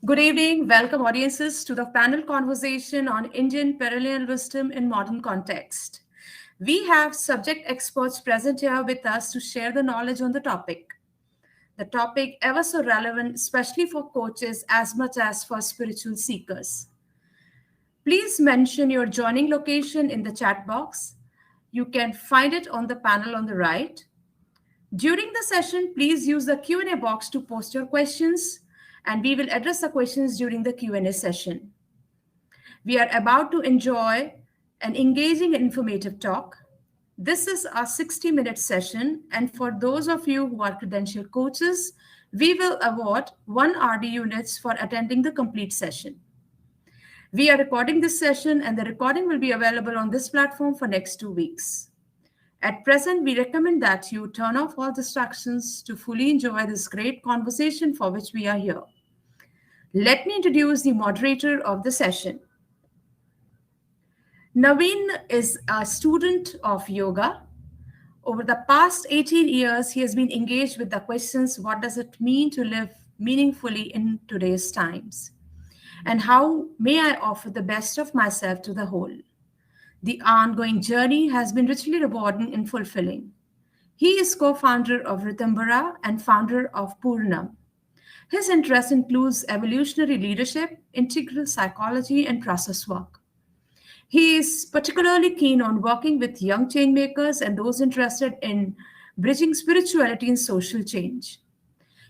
Good evening. Welcome, audiences, to the panel conversation on Indian perennial wisdom in modern context. We have subject experts present here with us to share the knowledge on the topic. The topic ever so relevant, especially for coaches as much as for spiritual seekers. Please mention your joining location in the chat box. You can find it on the panel on the right. During the session, please use the Q&A box to post your questions, and we will address the questions during the Q&A session. We are about to enjoy an engaging and informative talk. This is our 60-minute session, and for those of you who are credentialed coaches, we will award 1 RD units for attending the complete session. We are recording this session, and the recording will be available on this platform for next 2 weeks. At present, we recommend that you turn off all distractions to fully enjoy this great conversation for which we are here. Let me introduce the moderator of the session. Naveen is a student of yoga. Over the past 18 years, he has been engaged with the questions, what does it mean to live meaningfully in today's times? And how may I offer the best of myself to the whole? The ongoing journey has been richly rewarding and fulfilling. He is co-founder of Ritambhara and founder of Purnam. His interest includes evolutionary leadership, integral psychology, and process work. He is particularly keen on working with young change makers and those interested in bridging spirituality and social change.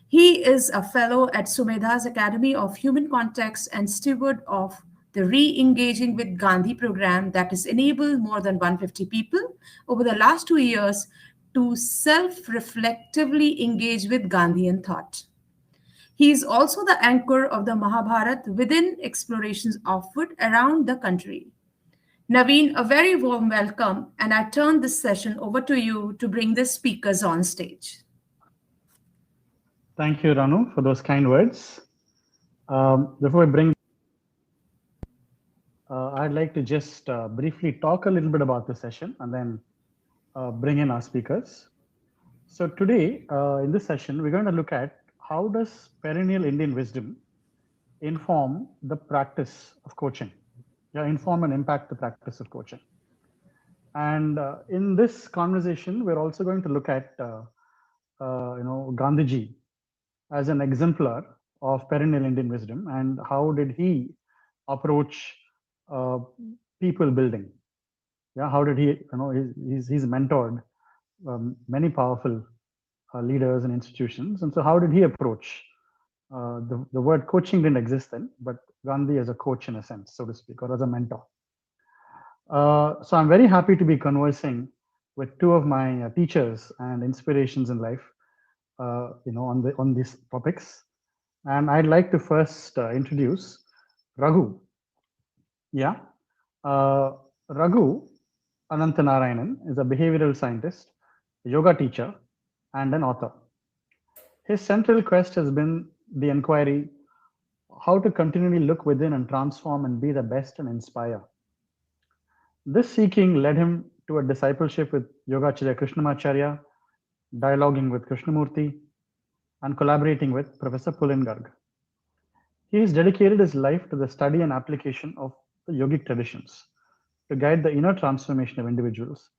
He is a fellow at Sumedha's Academy of Human Context and steward of the Re-Engaging with Gandhi program that has enabled more than 150 people over the last 2 years to self-reflectively engage with Gandhian thought. He is also the anchor of the Mahabharata within explorations offered around the country. Naveen, a very warm welcome, and I turn this session over to you to bring the speakers on stage. Thank you, Ranu, for those kind words. Before I bring, I'd like to just briefly talk a little bit about the session and then bring in our speakers. So today, in this session, we're going to look at how does perennial Indian wisdom inform the practice of coaching? Inform and impact the practice of coaching. And in this conversation, we're also going to look at Gandhiji as an exemplar of perennial Indian wisdom and how did he approach people building? How did he, he's mentored many powerful leaders and institutions. And so how did he approach? The word coaching didn't exist then, but Gandhi as a coach in a sense, so to speak, or as a mentor. So I'm very happy to be conversing with two of my teachers and inspirations in life, on these topics. And I'd like to first introduce Raghu. Raghu Ananthanarayanan is a behavioral scientist, a yoga teacher, and an author. His central quest has been the inquiry how to continually look within and transform and be the best and inspire. This seeking led him to a discipleship with Yogacharya Krishnamacharya, dialoguing with Krishnamurti, and collaborating with Professor Pullengarg. He has dedicated his life to the study and application of the yogic traditions to guide the inner transformation of individuals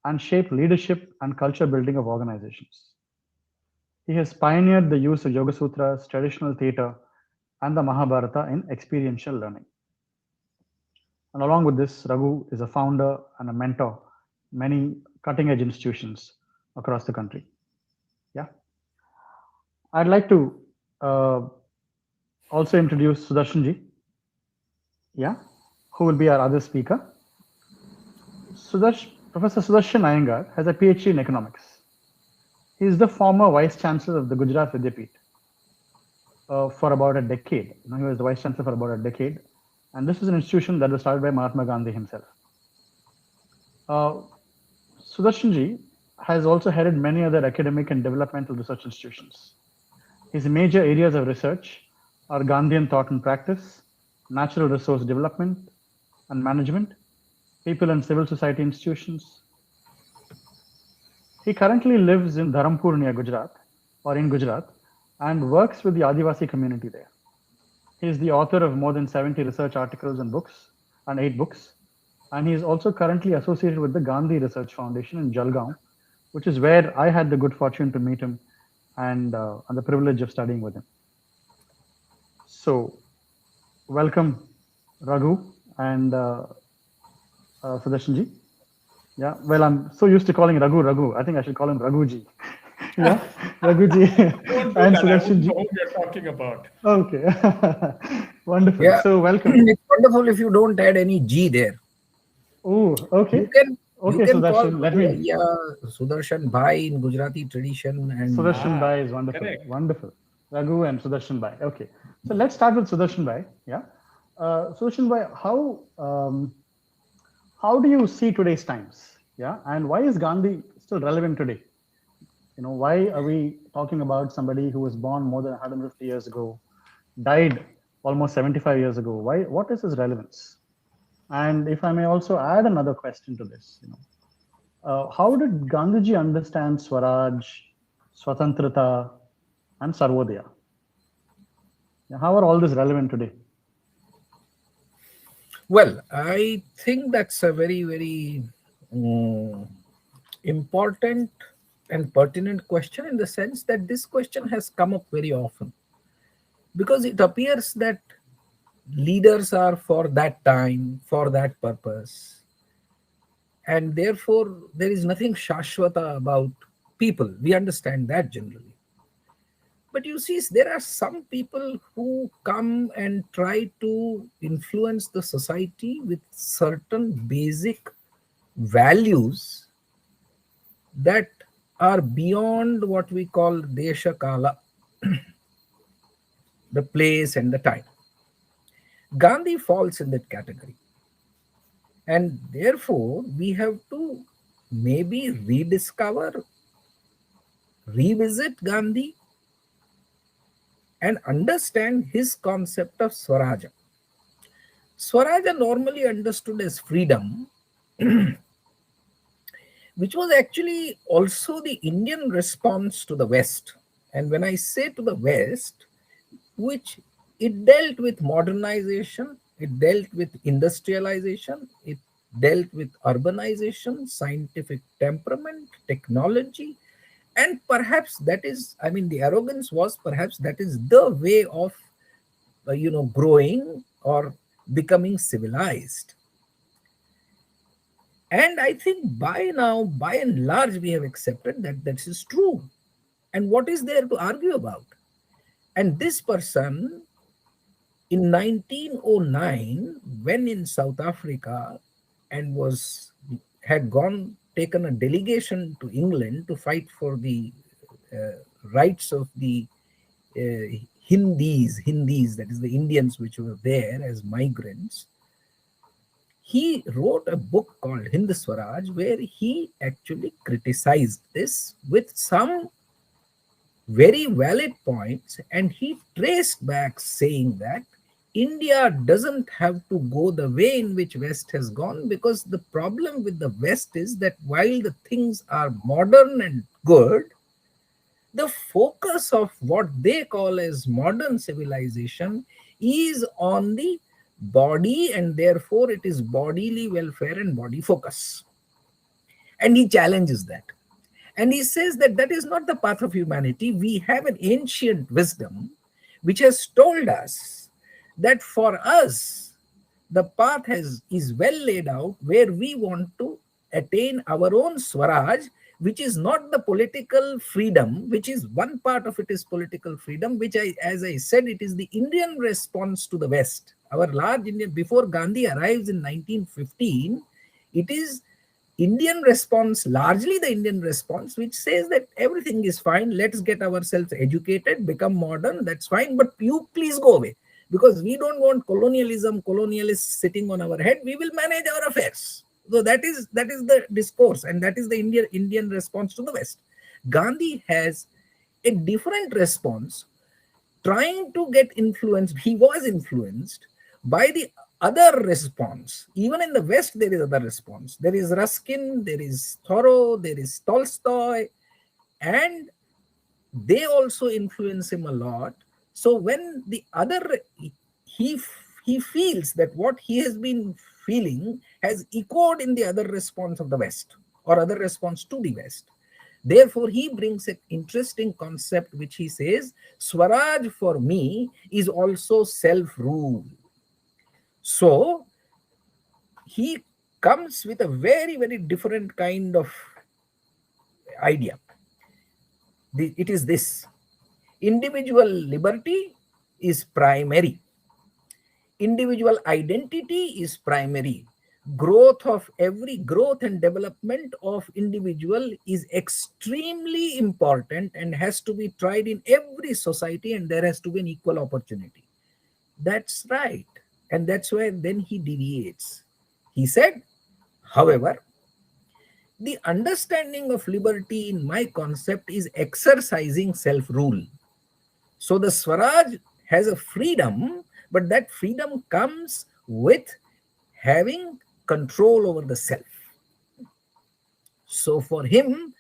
and shape leadership and culture building of organizations. He has pioneered the use of Yoga Sutras, traditional theatre, and the Mahabharata in experiential learning. And along with this, Raghu is a founder and a mentor many cutting-edge institutions across the country. I'd like to also introduce Sudarshan who will be our other speaker. Professor Sudarshan Iyengar has a PhD in economics. He is the former Vice Chancellor of the Gujarat Vidyapeeth for about a decade. He was the Vice Chancellor for about a decade. And this is an institution that was started by Mahatma Gandhi himself. Sudarshanji has also headed many other academic and developmental research institutions. His major areas of research are Gandhian thought and practice, natural resource development and management, people and civil society institutions. He currently lives in Dharampur near Gujarat, or in Gujarat, and works with the Adivasi community there. He's the author of more than 70 research articles and books, and 8 books. And he is also currently associated with the Gandhi Research Foundation in Jalgaon, which is where I had the good fortune to meet him and the privilege of studying with him. So, welcome, Raghu and Sudarshan ji. Yeah, well, I'm so used to calling Raghu. I think I should call him Raghuji. Yeah, Raghuji Don't do and that. I Sudarshan wouldn't ji. know who you're talking about. Okay, wonderful. Yeah, So, welcome. it's wonderful if you don't add any G there. Oh, You okay. can you Okay, can call Sudarshan, let me. Sudarshan Bhai in Gujarati tradition, and Sudarshan Bhai is wonderful. Correct. Wonderful. Raghu and Sudarshan Bhai. Okay. So let's start with Sudarshan Bhai. Yeah. Sudarshan Bhai, how do you see today's times? Yeah. And why is Gandhi still relevant today? Why are we talking about somebody who was born more than 150 years ago, died almost 75 years ago? What is his relevance? And if I may also add another question to this, how did Gandhiji understand Swaraj, Swatantrata, and Sarvodaya? How are all this relevant today? well, I think that's a very, very important and pertinent question, in the sense that this question has come up very often, because it appears that leaders are for that time, for that purpose, and therefore there is nothing shashwata about people. We understand that generally. But you see, there are some people who come and try to influence the society with certain basic values that are beyond what we call desha kala, the place and the time. Gandhi falls in that category. And therefore, we have to maybe rediscover, revisit Gandhi and understand his concept of Swaraja. Swaraja, normally understood as freedom, which was actually also the Indian response to the West. And when I say to the West, which it dealt with modernization, it dealt with industrialization, it dealt with urbanization, scientific temperament, technology, and perhaps that is, I mean, the arrogance was perhaps that is the way of, growing or becoming civilized. And I think by now, by and large, we have accepted that that is true. And what is there to argue about? And this person, in 1909, when in South Africa and had taken a delegation to England to fight for the rights of the Hindis, that is the Indians which were there as migrants, he wrote a book called Hind Swaraj, where he actually criticized this with some very valid points, and he traced back saying that India doesn't have to go the way in which West has gone, because the problem with the West is that while the things are modern and good, the focus of what they call as modern civilization is on the body, and therefore it is bodily welfare and body focus. And he challenges that. And he says that that is not the path of humanity. We have an ancient wisdom which has told us that for us, the path is well laid out, where we want to attain our own Swaraj, which is not the political freedom, which is one part of it is political freedom, which as I said, it is the Indian response to the West. Our large Indian, before Gandhi arrives in 1915, it is Indian response, largely the Indian response, which says that everything is fine, let's get ourselves educated, become modern, that's fine, but you please go away, because we don't want colonialists sitting on our head, we will manage our affairs. So that is the discourse, and that is the Indian response to the West. Gandhi has a different response, trying to get influenced. He was influenced by the other response. Even in the West, there is other response. There is Ruskin, there is Thoreau, there is Tolstoy, and they also influence him a lot. So when the other he feels that what he has been feeling has echoed in the other response of the West, or other response to the West. Therefore, he brings an interesting concept which he says, Swaraj for me is also self-rule. So he comes with a very, very different kind of idea. It is this: individual liberty is primary, individual identity is primary, growth and development of individual is extremely important and has to be tried in every society, and there has to be an equal opportunity. That's right. And that's where then he deviates. He said, however, the understanding of liberty in my concept is exercising self-rule. So the Swaraj has a freedom, but that freedom comes with having control over the self. So for him,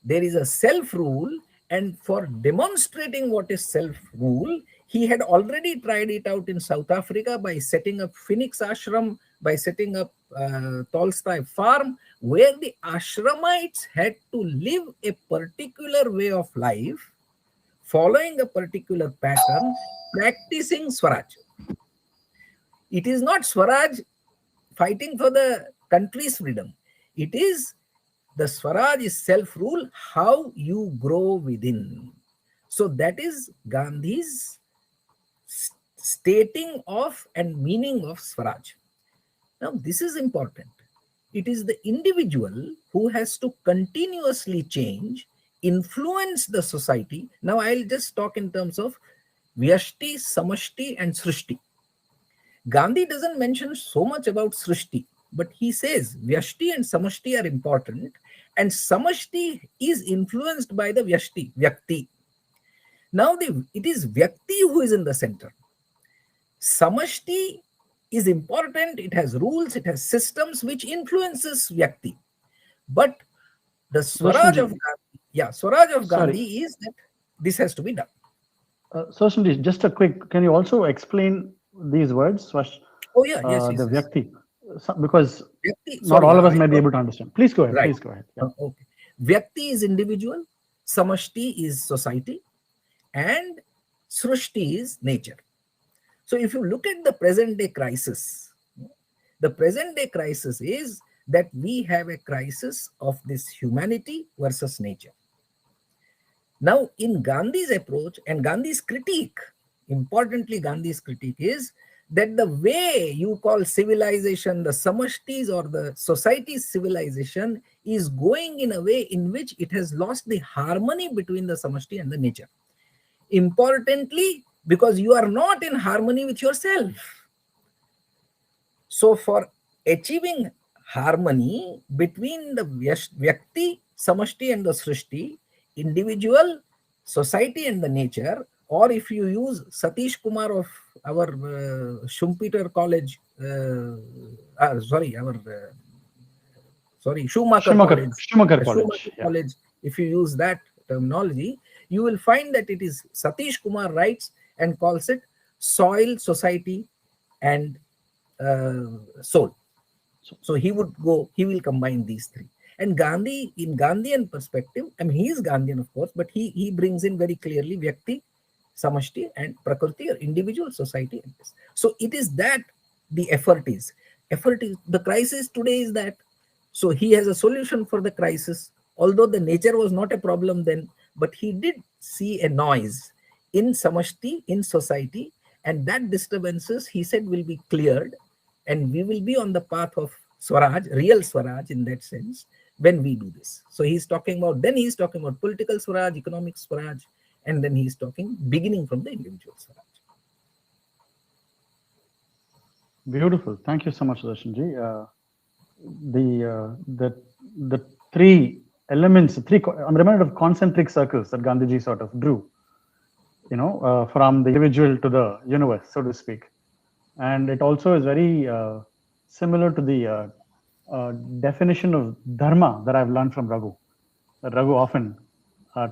there is a self-rule, and for demonstrating what is self-rule, he had already tried it out in South Africa by setting up Phoenix Ashram, by setting up Tolstoy Farm, where the Ashramites had to live a particular way of life, following a particular pattern, practicing Swaraj. It is not Swaraj fighting for the country's freedom. It is the Swaraj is self-rule, how you grow within. So that is Gandhi's stating of and meaning of Swaraj. Now, this is important. It is the individual who has to continuously change, influence the society. Now, I'll just talk in terms of Vyashti, Samashti, and Srishti. Gandhi doesn't mention so much about Srishti, but he says Vyashti and Samashti are important, and Samashti is influenced by the Vyashti, Vyakti. Now, it is Vyakti who is in the center. Samashti is important. It has rules, it has systems which influences Vyakti. But the Swaraj of Gandhi, Swaraj of Gandhi is that this has to be done. Sudarshan, just a quick, can you also explain these words? Oh yeah, yes. The Vyakti, because Vyakti, not all of us might be able to understand. Please go ahead. Right. Please go ahead. Yeah. Okay. Vyakti is individual, Samashti is society, and Srishti is nature. So if you look at the present day crisis, the present day crisis is that we have a crisis of this humanity versus nature. Now, in Gandhi's approach and Gandhi's critique, importantly, Gandhi's critique is that the way you call civilization, the Samashti's or the society's civilization, is going in a way in which it has lost the harmony between the Samashti and the nature. Importantly, because you are not in harmony with yourself. So for achieving harmony between the Vyakti, Samashti and the Srishti, individual, society and the nature, or if you use Satish Kumar of our Schumpeter College, Schumacher College, if you use that terminology, you will find that it is Satish Kumar writes and calls it soil, society, and soul. So he will combine these three. And Gandhi, in Gandhian perspective, I mean, he is Gandhian, of course, but he brings in very clearly Vyakti, Samashti, and Prakriti, or individual, society, and this. So it is that the effort is. The crisis today is that. So he has a solution for the crisis, although the nature was not a problem then, but he did see a noise in Samashti, in society, and that disturbances, he said, will be cleared, and we will be on the path of Swaraj, real Swaraj in that sense, when we do this. So he's talking about political Swaraj, economic Swaraj, and then he's talking beginning from the individual Swaraj. Beautiful. Thank you so much, Sudarshan. The three elements, I'm reminded of concentric circles that Gandhiji sort of drew, from the individual to the universe, so to speak. And it also is very similar to the definition of dharma that I've learned from Raghu, that Raghu often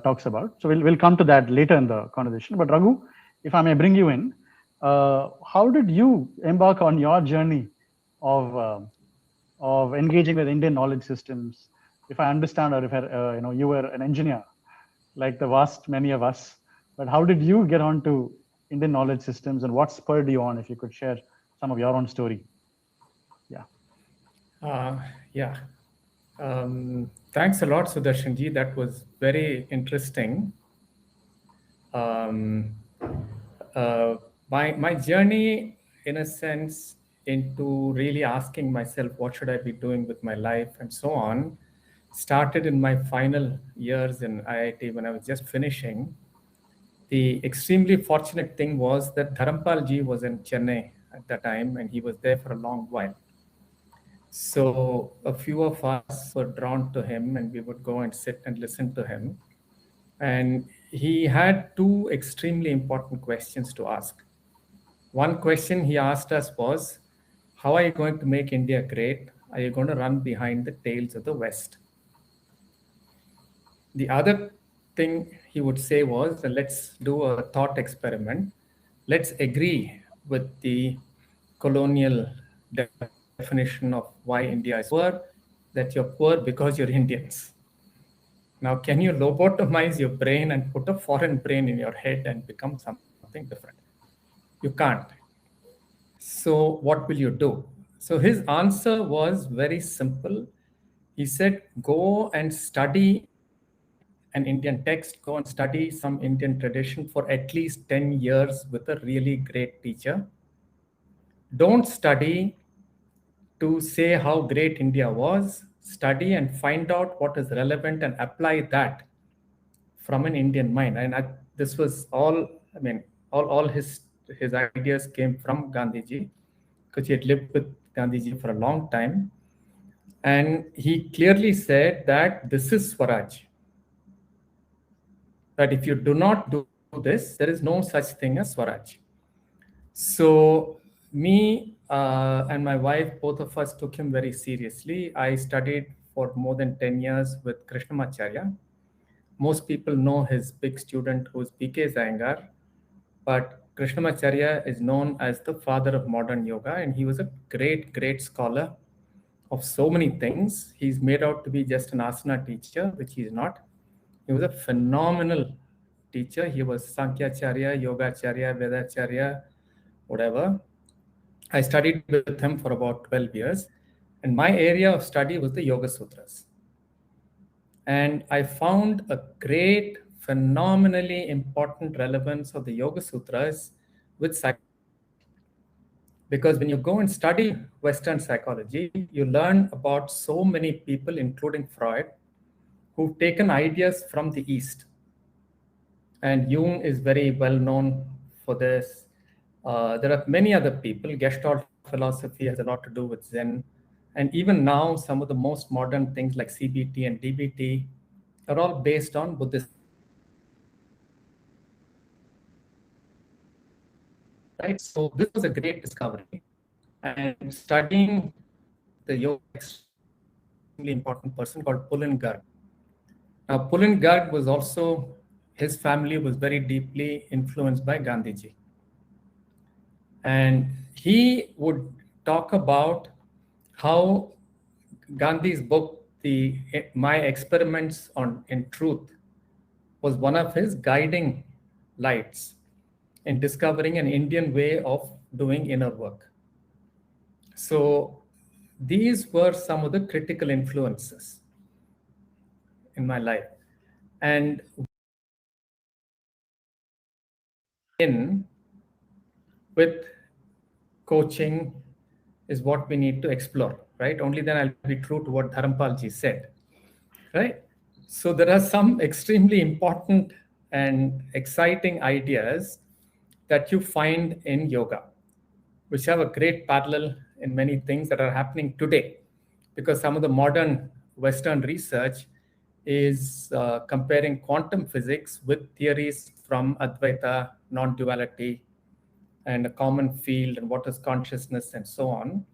talks about. So we'll come to that later in the conversation. But Raghu, if I may bring you in, How did you embark on your journey of engaging with Indian knowledge systems? If I understand, or if you were an engineer, like the vast many of us, but how did you get onto Indian knowledge systems, and what spurred you on? If you could share some of your own story. Yeah. Yeah. Thanks a lot, Sudarshan ji. That was very interesting. Um, my journey, in a sense, into really asking myself, what should I be doing with my life and so on, started in my final years in IIT when I was just finishing. The extremely fortunate thing was that Dharampal ji was in Chennai at that time, and he was there for a long while. So a few of us were drawn to him, and we would go and sit and listen to him. And he had two extremely important questions to ask. One question he asked us was, how are you going to make India great? Are you going to run behind the tails of the West? The other thing he would say was, let's do a thought experiment. Let's agree with the colonial definition of why India is poor, that you're poor because you're Indians. Now, can you lobotomize your brain and put a foreign brain in your head and become something different? You can't. So what will you do? So his answer was very simple. He said, go and study an Indian text, go and study some Indian tradition for at least 10 years with a really great teacher. Don't study to say how great India was. Study and find out what is relevant and apply that from an Indian mind. And this was all, I mean, all his ideas came from Gandhiji, because he had lived with Gandhiji for a long time. And he clearly said that this is Swaraj. That if you do not do this, there is no such thing as Swaraj. So me and my wife, both of us took him very seriously. I studied for more than 10 years with Krishnamacharya. Most people know his big student, who is P.K. Iyengar, but Krishnamacharya is known as the father of modern yoga, and he was a great, great scholar of so many things. He's made out to be just an asana teacher, which he is not. He was a phenomenal teacher. He was Sankhya-charya, Yoga-charya, Veda-charya, whatever. I studied with him for about 12 years, and my area of study was the Yoga Sutras. And I found a great, phenomenally important relevance of the Yoga Sutras with psychology. Because when you go and study Western psychology, you learn about so many people, including Freud, who've taken ideas from the East. And Jung is very well known for this. There are many other people. Gestalt philosophy has a lot to do with Zen. And even now, some of the most modern things like CBT and DBT are all based on Buddhist ideas. Right? So this was a great discovery. And studying the yoga text with an extremely important person called Pulin Garg. Now, Pulin Garg was also, his family was very deeply influenced by Gandhiji. And he would talk about how Gandhi's book, My Experiments in Truth, was one of his guiding lights in discovering an Indian way of doing inner work. So these were some of the critical influences in my life. And in with coaching is what we need to explore, right? Only then I'll be true to what Dharampalji said, right? So there are some extremely important and exciting ideas that you find in yoga, which have a great parallel in many things that are happening today, because some of the modern Western research is comparing quantum physics with theories from Advaita, non-duality, and a common field, and what is consciousness, and so on.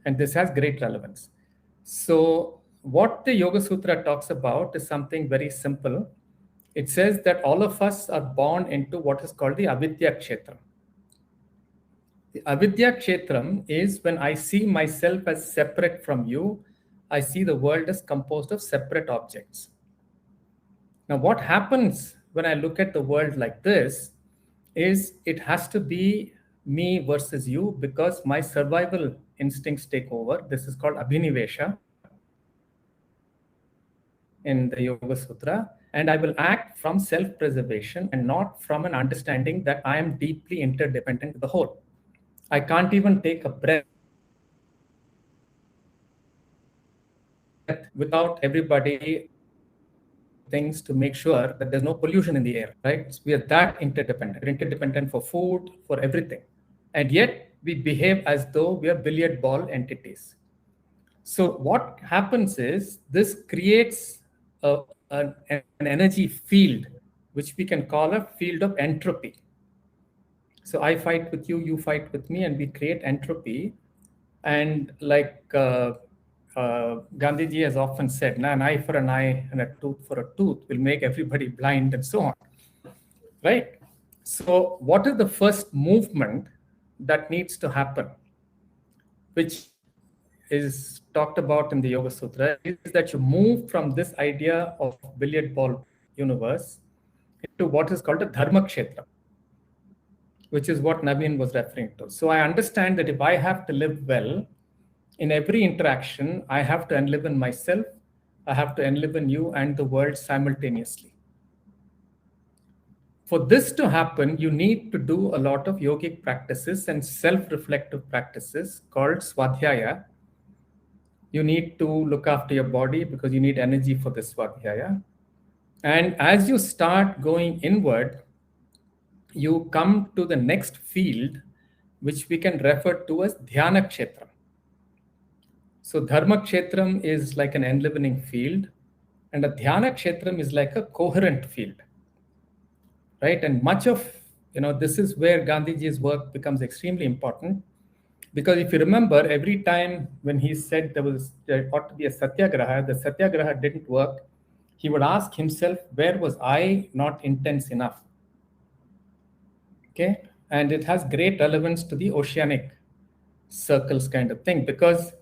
And this has great relevance. So what the Yoga Sutra talks about is something very simple. It says that all of us are born into what is called the Avidya Kshetra. The avidya kshetram is when I see myself as separate from you, I see the world as composed of separate objects. Now, what happens when I look at the world like this is it has to be me versus you because my survival instincts take over. This is called abhinivesha in the Yoga Sutra. And I will act from self-preservation and not from an understanding that I am deeply interdependent with the whole. I can't even take a breath without everybody things to make sure that there's no pollution in the air, right? We are that interdependent. We're interdependent for food, for everything. And yet we behave as though we are billiard ball entities. So what happens is this creates an energy field, which we can call a field of entropy. So I fight with you, you fight with me, and we create entropy. And like Gandhiji has often said, an eye for an eye and a tooth for a tooth will make everybody blind and so on, right? So what is the first movement that needs to happen, which is talked about in the Yoga Sutra, is that you move from this idea of billiard ball universe into what is called a dharma kshetra, which is what Naveen was referring to. So I understand that if I have to live well, in every interaction, I have to enliven myself, I have to enliven you and the world simultaneously. For this to happen, you need to do a lot of yogic practices and self-reflective practices called swadhyaya. You need to look after your body because you need energy for this swadhyaya. And as you start going inward, you come to the next field, which we can refer to as dhyana kshetra. So dharma kshetram is like an enlivening field, and a dhyana kshetram is like a coherent field, right? And much of, this is where Gandhiji's work becomes extremely important, because if you remember, every time when he said there ought to be a satyagraha, the satyagraha didn't work, he would ask himself, where was I not intense enough? Okay, and it has great relevance to the oceanic circles kind of thing, because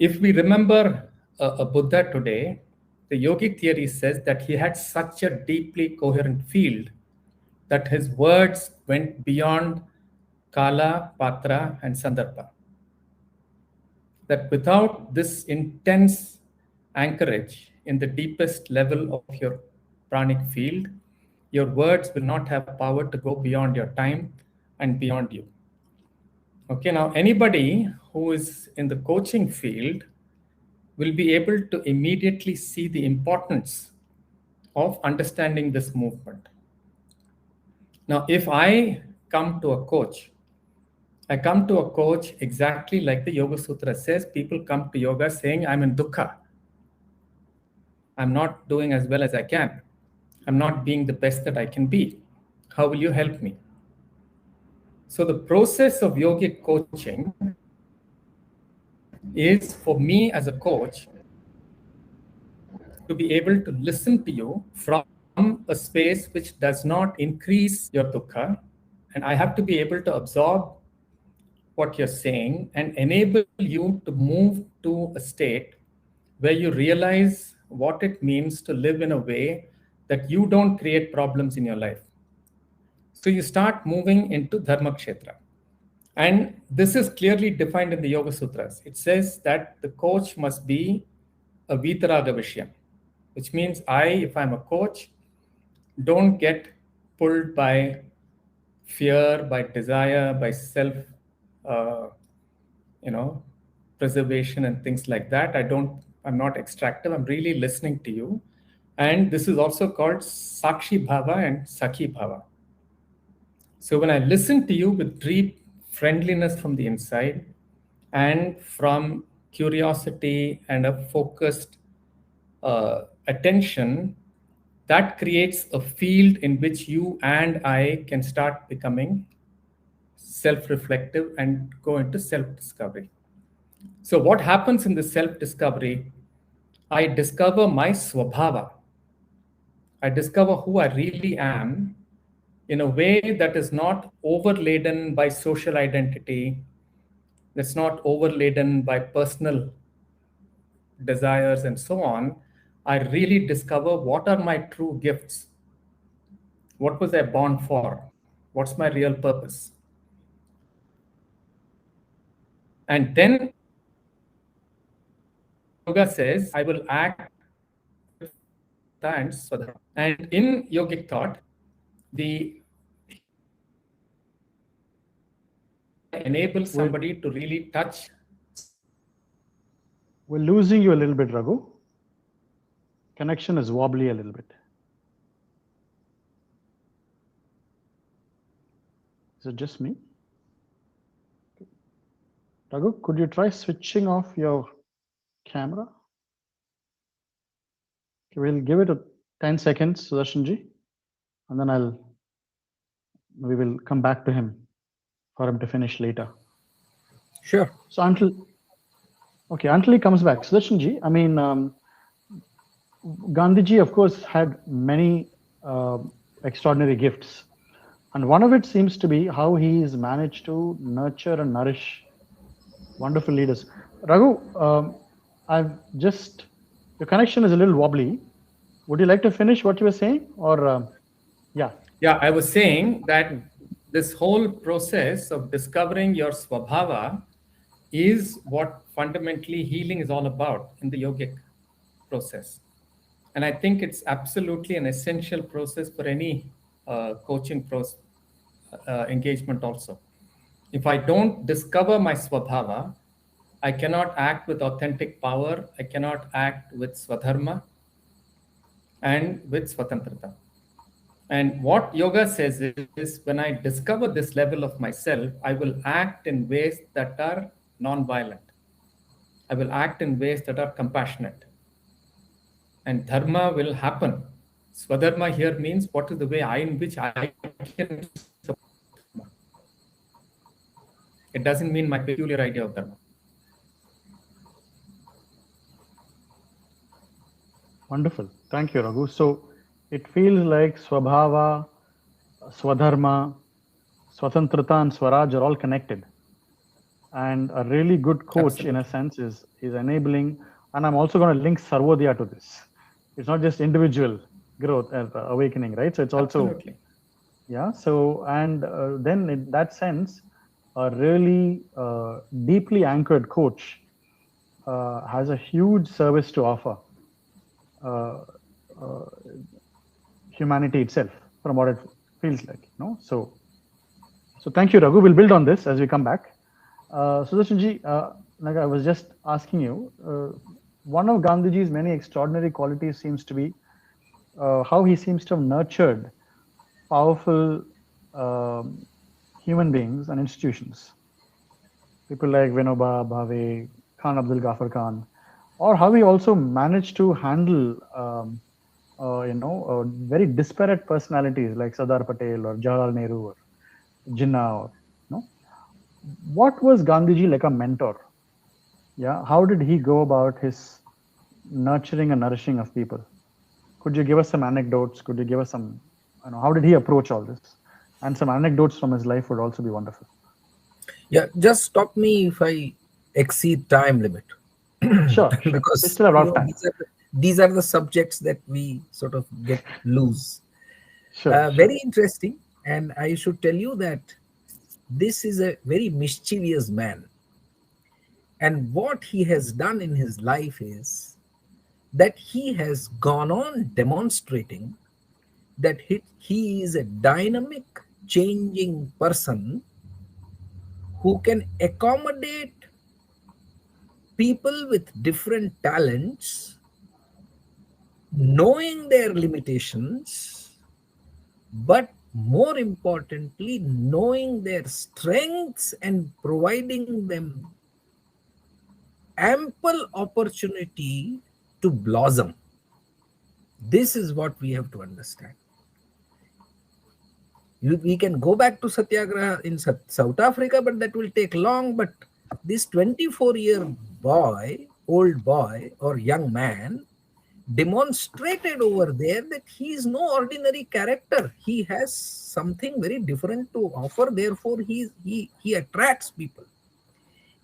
if we remember a Buddha today, the yogic theory says that he had such a deeply coherent field that his words went beyond kala, patra, and sandarbha. That without this intense anchorage in the deepest level of your pranic field, your words will not have power to go beyond your time and beyond you. Okay, now anybody who is in the coaching field will be able to immediately see the importance of understanding this movement. Now, if I come to a coach, I come to a coach exactly like the Yoga Sutra says. People come to yoga saying, I'm in dukkha. I'm not doing as well as I can. I'm not being the best that I can be. How will you help me? So the process of yogic coaching is for me as a coach to be able to listen to you from a space which does not increase your dukkha. And I have to be able to absorb what you're saying and enable you to move to a state where you realize what it means to live in a way that you don't create problems in your life. So you start moving into dharma kshetra. And this is clearly defined in the Yoga Sutras. It says that the coach must be a vitaraga vishyan, which means if I'm a coach, don't get pulled by fear, by desire, by self, preservation and things like that. I'm not extractive. I'm really listening to you. And this is also called sakshi bhava and sakhi bhava. So when I listen to you with deep friendliness from the inside and from curiosity and a focused attention, that creates a field in which you and I can start becoming self-reflective and go into self-discovery. So what happens in the self-discovery? I discover my swabhava. I discover who I really am in a way that is not overladen by social identity, that's not overladen by personal desires and so on, I really discover what are my true gifts. What was I born for? What's my real purpose? And then yoga says, I will act and Swadharma. And in yogic thought, the enables somebody to really touch. We're losing you a little bit, Raghu. Connection is wobbly a little bit. Is it just me? Raghu, could you try switching off your camera? Okay, we'll give it 10 seconds, Sudarshanji, and then we will come back to him for him to finish later. Sure. So until he comes back, Sudarshanji, I mean, Gandhiji, of course, had many extraordinary gifts. And one of it seems to be how he's managed to nurture and nourish wonderful leaders. Raghu, your connection is a little wobbly. Would you like to finish what you were saying? Or, yeah. Yeah, I was saying that this whole process of discovering your swabhava is what fundamentally healing is all about in the yogic process. And I think it's absolutely an essential process for any coaching engagement also. If I don't discover my swabhava, I cannot act with authentic power, I cannot act with swadharma and with swatantrata. And what yoga says is, when I discover this level of myself, I will act in ways that are non-violent. I will act in ways that are compassionate. And dharma will happen. Swadharma here means what is the way in which I can support. It doesn't mean my peculiar idea of dharma. Wonderful. Thank you, Raghu. So it feels like Swabhava, Swadharma, Swatantrata, and Swaraj are all connected. And a really good coach, in a sense, is enabling. And I'm also going to link Sarvodaya to this. It's not just individual growth and awakening, right? So it's also, absolutely. Yeah. So, and then in that sense, a really deeply anchored coach has a huge service to offer humanity itself, from what it feels like, you know. So thank you, Raghu. We'll build on this as we come back. Sudarshanji, like I was just asking you, one of Gandhiji's many extraordinary qualities seems to be how he seems to have nurtured powerful human beings and institutions. People like Vinoba Bhave, Khan Abdul Ghaffar Khan, or how he also managed to handle, very disparate personalities like Sardar Patel or Jawaharlal Nehru or Jinnah. Or, what was Gandhiji like a mentor? Yeah, how did he go about his nurturing and nourishing of people? Could you give us some anecdotes? Could you give us some, how did he approach all this? And some anecdotes from his life would also be wonderful. Yeah, just stop me if I exceed time limit. Sure. Because it's still a lot of time. These are the subjects that we sort of get loose. Sure. Very interesting. And I should tell you that this is a very mischievous man. And what he has done in his life is that he has gone on demonstrating that he is a dynamic, changing person who can accommodate people with different talents, knowing their limitations, but more importantly, knowing their strengths and providing them ample opportunity to blossom. This is what we have to understand. We can go back to Satyagraha in South Africa, but that will take long. But this 24-year boy, old boy or young man, demonstrated over there that he is no ordinary character. He has something very different to offer. Therefore, he attracts people.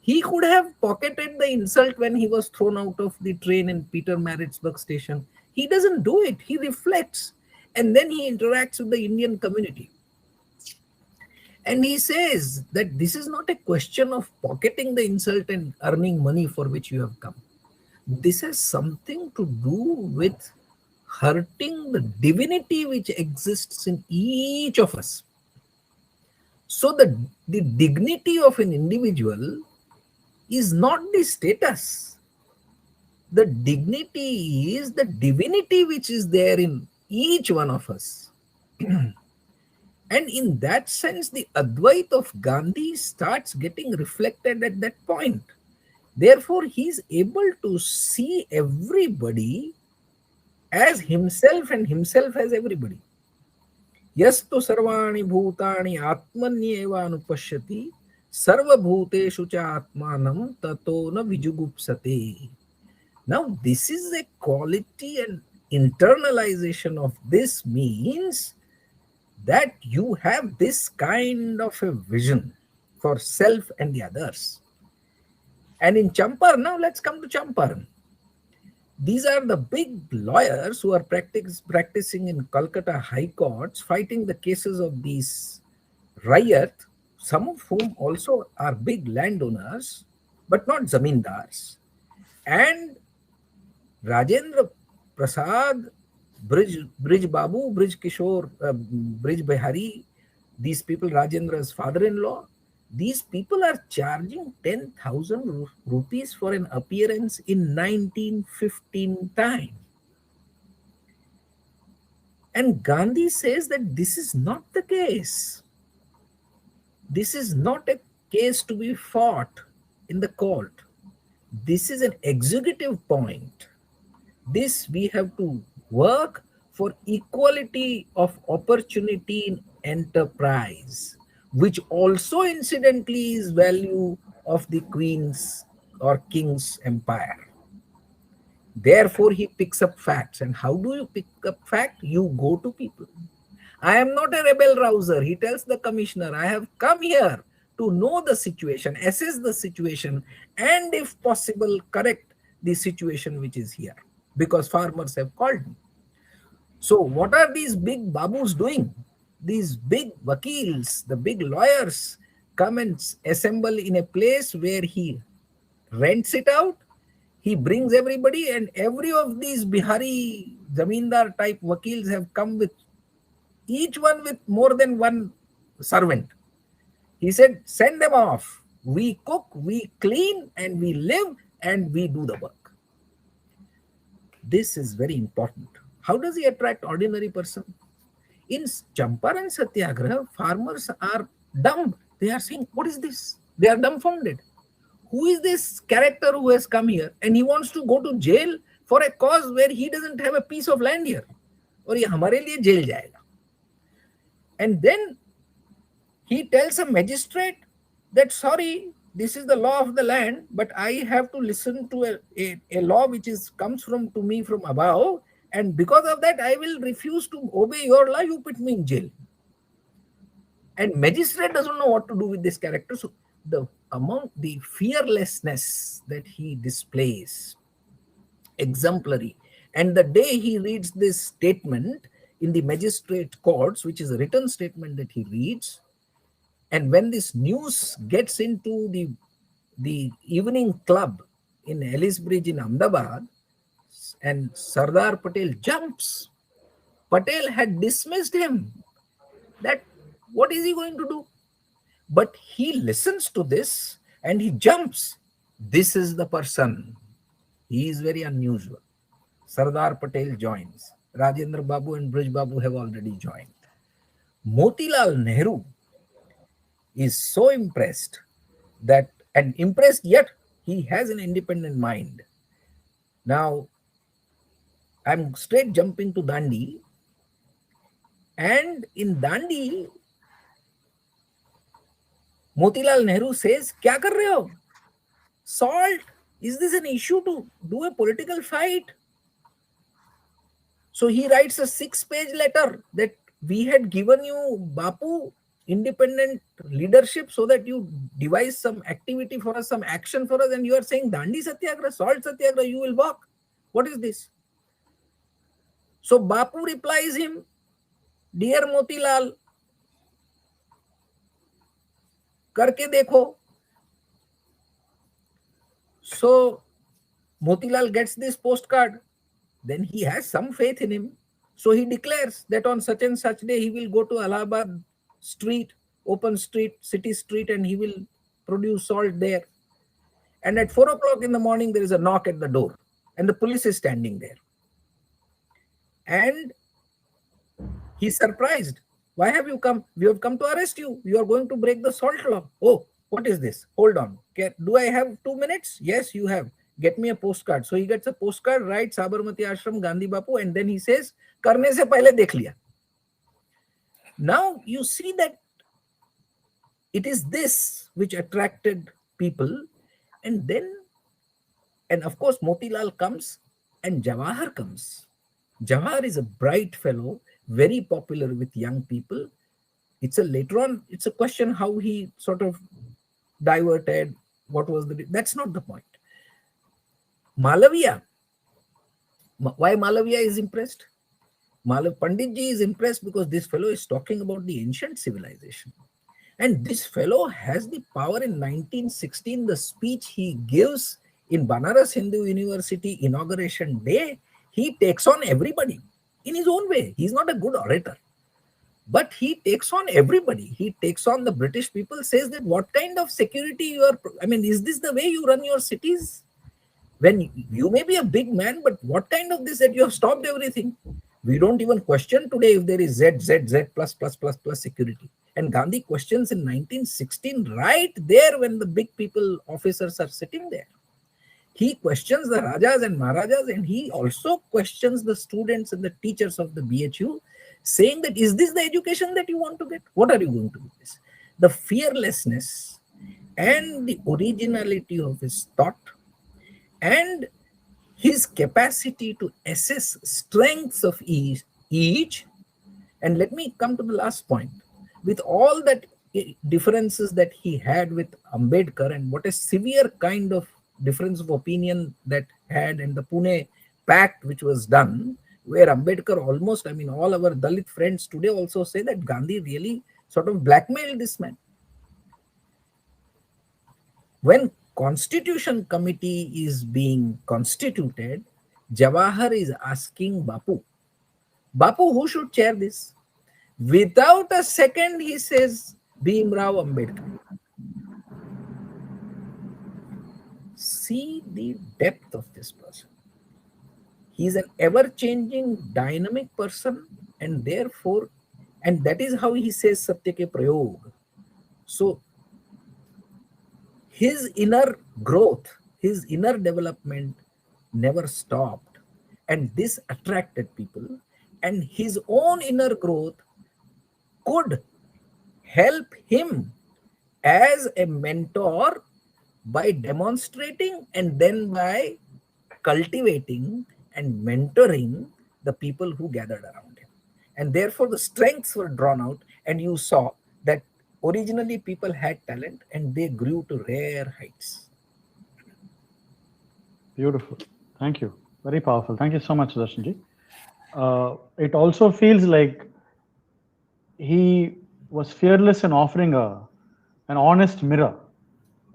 He could have pocketed the insult when he was thrown out of the train in Petermaritzburg station. He doesn't do it. He reflects. And then he interacts with the Indian community. And he says that this is not a question of pocketing the insult and earning money for which you have come. This has something to do with hurting the divinity which exists in each of us. So the dignity of an individual is not the status. The dignity is the divinity which is there in each one of us. And in that sense, the Advait of Gandhi starts getting reflected at that point. Therefore, he is able to see everybody as himself and himself as everybody. Yastu sarvani bhutani atmanyeva anupashyati sarva bhuteshu cha atmanam tato na vijugupsate. Now, this is a quality, and internalization of this means that you have this kind of a vision for self and the others. And in Champaran, now let's come to Champaran. These are the big lawyers who are practicing in Calcutta High Courts, fighting the cases of these Rayat, some of whom also are big landowners, but not zamindars. And Rajendra Prasad, Brij Babu, Brij Kishore, Brij Behari, these people, Rajendra's father-in-law, these people are charging 10,000 rupees for an appearance in 1915 time. And Gandhi says that this is not the case. This is not a case to be fought in the court. This is an executive point. This we have to work for equality of opportunity in enterprise, which also incidentally is value of the queen's or king's empire. Therefore, he picks up facts. And how do you pick up fact? You go to people. I am not a rebel rouser. He tells the commissioner, I have come here to know the situation, assess the situation, and if possible, correct the situation which is here, because farmers have called me. So what are these big babus doing? These big vakils, the big lawyers, come and assemble in a place where he rents it out. He brings everybody, and every of these Bihari zamindar type vakils have come with each one with more than one servant. He said, send them off. We cook, we clean, and we live, and we do the work. This is very important. How does he attract ordinary person? In Champaran Satyagraha, farmers are dumb. They are saying, what is this? They are dumbfounded. Who is this character who has come here and he wants to go to jail for a cause where he doesn't have a piece of land here? Or ye hamare liye jail jayega. And then he tells a magistrate that, sorry, this is the law of the land, but I have to listen to a law which comes to me from above, and because of that, I will refuse to obey your law. You put me in jail. And magistrate doesn't know what to do with this character. So the fearlessness that he displays, exemplary. And the day he reads this statement in the magistrate courts, which is a written statement that he reads, and when this news gets into the evening club in Ellis Bridge in Ahmedabad, and Sardar Patel jumps. Patel had dismissed him. That what is he going to do? But he listens to this and he jumps. This is the person. He is very unusual. Sardar Patel joins. Rajendra Babu and Brij Babu have already joined. Motilal Nehru is so impressed that, and impressed yet he has an independent mind. Now, I'm straight jumping to Dandi. And in Dandi, Motilal Nehru says, "Kya kar rahe ho? Salt? Is this an issue to do a political fight?" So he writes a 6-page letter that we had given you, Bapu, independent leadership so that you devise some activity for us, some action for us, and you are saying Dandi Satyagraha, salt Satyagraha, you will walk. What is this? So Bapu replies him, dear Motilal, karke dekho. So Motilal gets this postcard. Then he has some faith in him. So he declares that on such and such day he will go to Allahabad street, open street, city street, and he will produce salt there. And at 4 o'clock in the morning, there is a knock at the door and the police is standing there. And he's surprised. Why have you come? We have come to arrest you. You are going to break the salt law. Oh, what is this? Hold on. Do I have 2 minutes? Yes, you have. Get me a postcard. So he gets a postcard, writes Sabarmati Ashram, Gandhi Bapu, and then he says, Karne se pehle dekh liya. Now you see that it is this which attracted people. And of course, Motilal comes and Jawahar comes. Jawahar is a bright fellow, very popular with young people. Later on, it's a question how he sort of diverted. That's not the point. Malaviya. Why Malaviya is impressed? Panditji is impressed because this fellow is talking about the ancient civilization. And this fellow has the power. In 1916, the speech he gives in Banaras Hindu University inauguration day, he takes on everybody in his own way. He's not a good orator, but he takes on everybody. He takes on the British people, says that what kind of security you are, is this the way you run your cities? When you may be a big man, but what kind of this that you have stopped everything? We don't even question today if there is Z plus security. And Gandhi questions in 1916 right there when the big people, officers are sitting there. He questions the Rajas and Maharajas, and he also questions the students and the teachers of the BHU, saying that, is this the education that you want to get? What are you going to do this? The fearlessness and the originality of his thought and his capacity to assess strengths of each. And let me come to the last point. With all that differences that he had with Ambedkar, and what a severe kind of difference of opinion that had, and the Pune Pact which was done, where Ambedkar almost, all our Dalit friends today also say that Gandhi really sort of blackmailed this man. When Constitution Committee is being constituted, Jawahar is asking Bapu, who should chair this? Without a second, he says, Bhimrao Ambedkar. See the depth of this person. He is an ever-changing, dynamic person, and therefore, and that is how he says Satya ke prayog. So, his inner growth, his inner development never stopped. And this attracted people. And his own inner growth could help him as a mentor by demonstrating and then by cultivating and mentoring the people who gathered around him. And therefore the strengths were drawn out, and you saw that originally people had talent and they grew to rare heights. Beautiful. Thank you. Very powerful. Thank you so much, Sudarshanji. It also feels like he was fearless in offering an honest mirror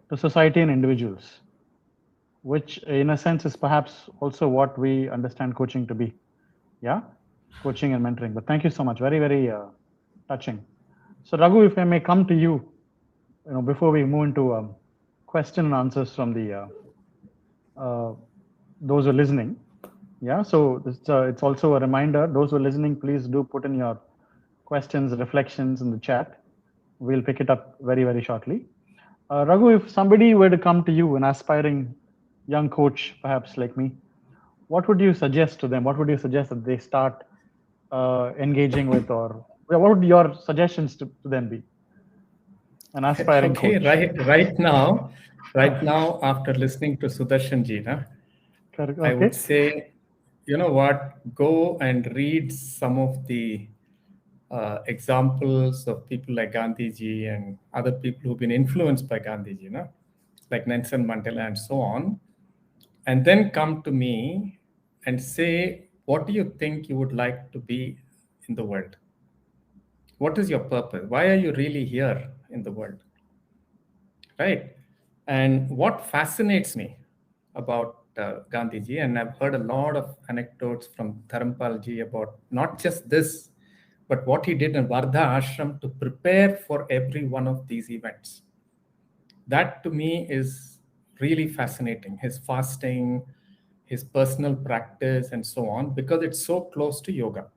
to society and individuals, which in a sense is perhaps also what we understand coaching to be. Yeah, coaching and mentoring. But thank you so much. Very, very touching. So Raghu, if I may come to you, before we move into question and answers from the those who are listening. Yeah, so it's also a reminder. Those who are listening, please do put in your questions, reflections in the chat. We'll pick it up very, very shortly. Raghu, if somebody were to come to you, an aspiring young coach, perhaps like me, what would you suggest to them? What would you suggest that they start engaging with, or what would your suggestions to them be? An aspiring coach. Right now, after listening to Sudarshan ji, I would say you know what? Go and read some of the examples of people like Gandhiji and other people who've been influenced by Gandhiji, like Nelson Mandela and so on, and then come to me and say, what do you think you would like to be in the world? What is your purpose? Why are you really here in the world? Right? And what fascinates me about Gandhiji, and I've heard a lot of anecdotes from Dharampalji about not just this, but what he did in Vardha Ashram to prepare for every one of these events. That to me is really fascinating. His fasting, his personal practice, and so on, because it's so close to yoga.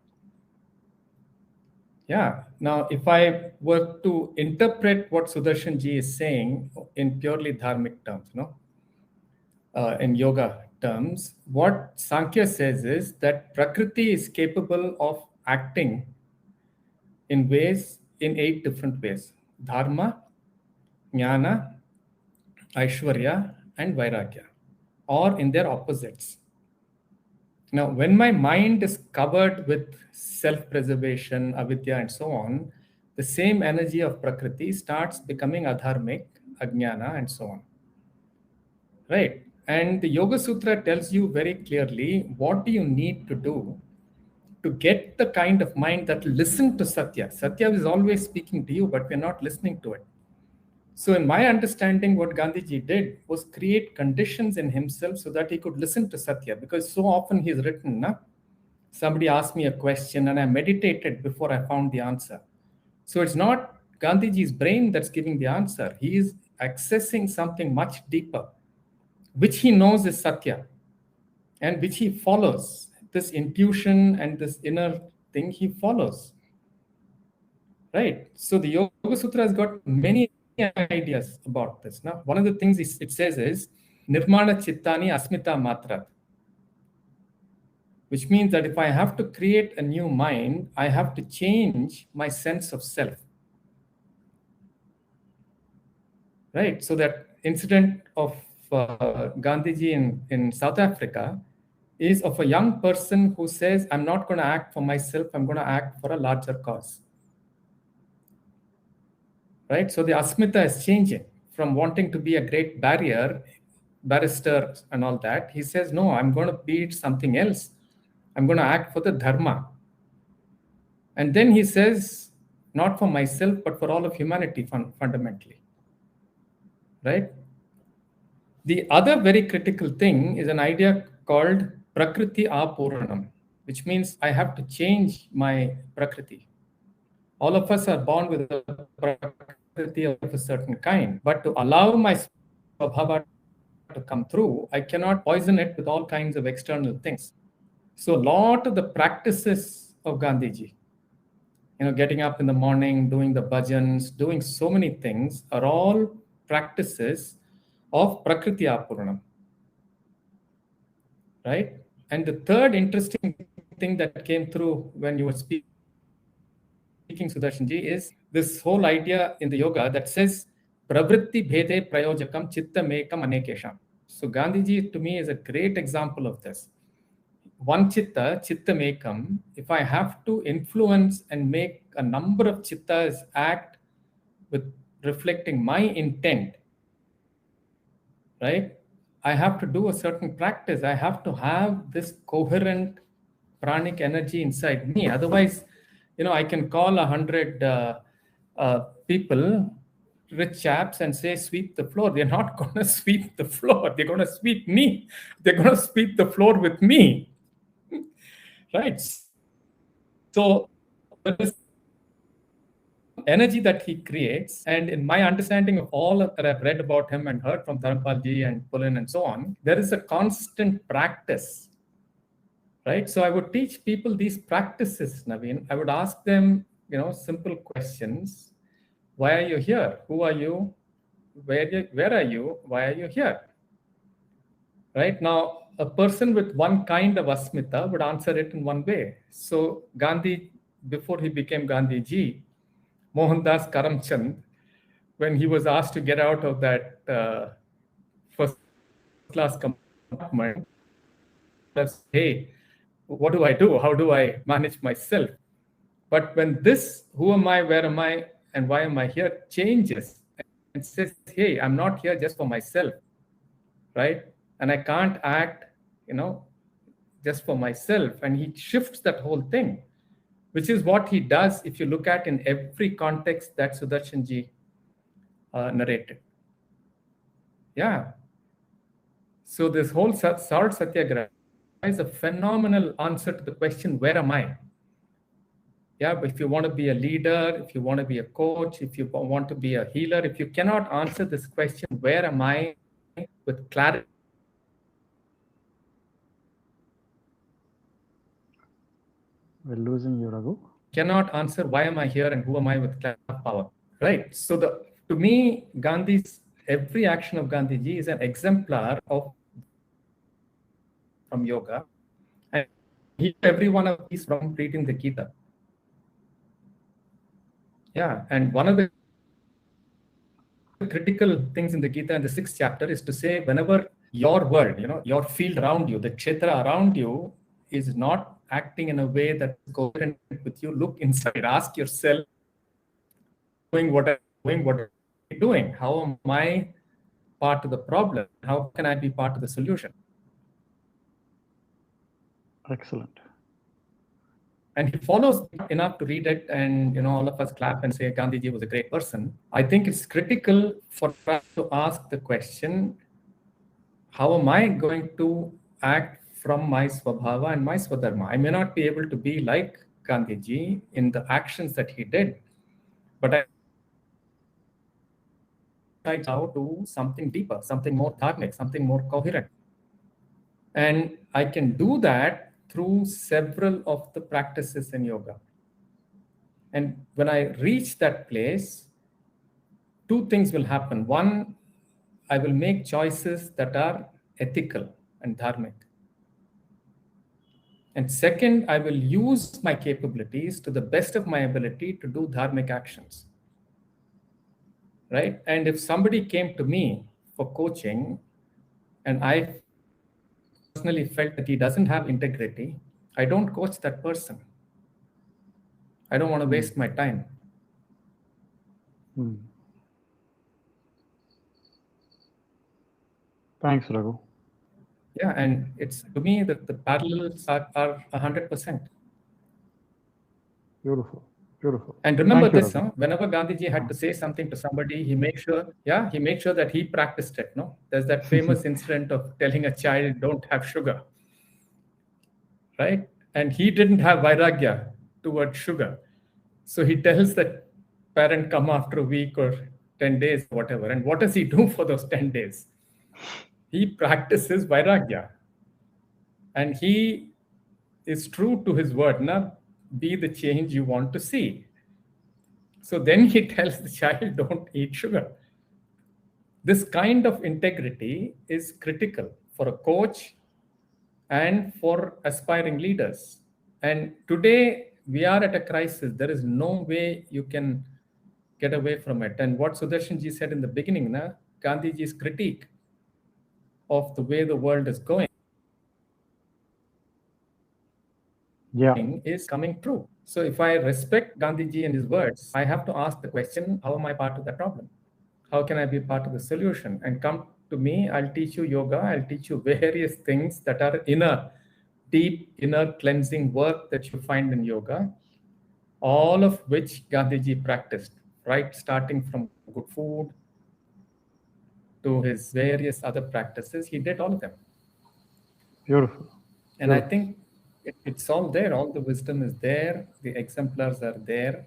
Yeah. Now, if I were to interpret what Sudarshan ji is saying in purely dharmic terms, in yoga terms, what Sankhya says is that Prakriti is capable of acting in 8 different ways: Dharma, Jnana, Aishwarya, and Vairagya, or in their opposites. Now, when my mind is covered with self-preservation, avidya, and so on, the same energy of Prakriti starts becoming adharmic, ajnana, and so on. Right? And the Yoga Sutra tells you very clearly what do you need to do to get the kind of mind that listen to Satya. Satya is always speaking to you, but we're not listening to it. So in my understanding, what Gandhiji did was create conditions in himself so that he could listen to Satya. Because so often he's written, somebody asked me a question and I meditated before I found the answer. So it's not Gandhiji's brain that's giving the answer. He is accessing something much deeper, which he knows is Satya and which he follows. This intuition and this inner thing he follows. Right? So the Yoga Sutra has got many ideas about this. Now, one of the things it says is Nirmana Chittani Asmita Matrat, which means that if I have to create a new mind, I have to change my sense of self. Right? So that incident of Gandhiji in South Africa is of a young person who says, I'm not going to act for myself, I'm going to act for a larger cause. Right? So the Asmita is changing from wanting to be a great barrister and all that. He says, no, I'm going to be something else. I'm going to act for the dharma. And then he says, not for myself, but for all of humanity fundamentally. Right? The other very critical thing is an idea called Prakriti Apuranam, which means I have to change my Prakriti. All of us are born with a Prakriti of a certain kind, but to allow my Swabhava to come through, I cannot poison it with all kinds of external things. So a lot of the practices of Gandhiji, getting up in the morning, doing the bhajans, doing so many things are all practices of Prakriti Apuranam. Right? And the third interesting thing that came through when you were speaking, Sudarshanji, is this whole idea in the yoga that says pravritti bhede prayojakam chitta mekam anekesham. So Gandhiji to me is a great example of this. One chitta mekam, if I have to influence and make a number of chittas act with reflecting my intent, right? I have to do a certain practice. I have to have this coherent pranic energy inside me. Otherwise, I can call 100 people, rich chaps, and say, sweep the floor. They're not going to sweep the floor. They're going to sweep me. They're going to sweep the floor with me. Right? So there is energy that he creates. And in my understanding of all that I've read about him and heard from Dharampalji and Pulin and so on, there is a constant practice. Right? So I would teach people these practices, Naveen. I would ask them, simple questions. Why are you here? Who are you? Where are you? Why are you here? Right? Now, a person with one kind of asmita would answer it in one way. So Gandhi, before he became Gandhiji, Mohandas Karamchand, when he was asked to get out of that first class compartment, hey, what do I do? How do I manage myself? But when this, who am I, where am I, and why am I here, changes and says, hey, I'm not here just for myself, right? And I can't act, just for myself. And he shifts that whole thing, which is what he does if you look at in every context that Sudarshan ji narrated. Yeah. So this whole Salt Satyagraha is a phenomenal answer to the question, where am I? Yeah, but if you want to be a leader, if you want to be a coach, if you want to be a healer, if you cannot answer this question, where am I, with clarity, We're losing you, Raghu. cannot answer why am I here and who am I with power, right? So to me, every action of Gandhiji is an exemplar of from yoga, and every one of these from reading the Gita. Yeah, and one of the critical things in the Gita in the 6th chapter is to say, whenever your world, your field around you, the kshetra around you is not acting in a way that's coherent with you, look inside, ask yourself, doing what I'm doing? How am I part of the problem? How can I be part of the solution? Excellent. And he follows enough to read it, and all of us clap and say Gandhiji was a great person. I think it's critical for us to ask the question, how am I going to act from my swabhava and my swadharma? I may not be able to be like Gandhiji in the actions that he did, but I out to something deeper, something more dharmic, something more coherent. And I can do that through several of the practices in yoga. And when I reach that place, two things will happen. One, I will make choices that are ethical and dharmic. And second, I will use my capabilities to the best of my ability to do dharmic actions. Right? And if somebody came to me for coaching and I personally felt that he doesn't have integrity, I don't coach that person. I don't want to waste my time. Thanks, Raghu. Yeah, and it's, to me, that the parallels are 100%. Beautiful. Beautiful. And remember Thank you, this, Raghu. whenever Gandhiji had to say something to somebody, he made sure that he practiced it. No, there's that famous incident of telling a child, don't have sugar, right? And he didn't have vairagya towards sugar. So he tells that parent, come after a week or 10 days, whatever. And what does he do for those 10 days? He practices vairagya. And he is true to his word, now be the change you want to see. So then he tells the child, don't eat sugar. This kind of integrity is critical for a coach and for aspiring leaders. And today we are at a crisis. There is no way you can get away from it. And what Sudarshan ji said in the beginning, Gandhiji's critique of the way the world is going is coming true. So if I respect Gandhiji and his words, I have to ask the question, how am I part of the problem? How can I be part of the solution? And come to me, I'll teach you yoga, I'll teach you various things that are deep inner cleansing work that you find in yoga, all of which Gandhiji practiced, right? Starting from good food to his various other practices, he did all of them. Beautiful. And I think it's all there. All the wisdom is there. The exemplars are there.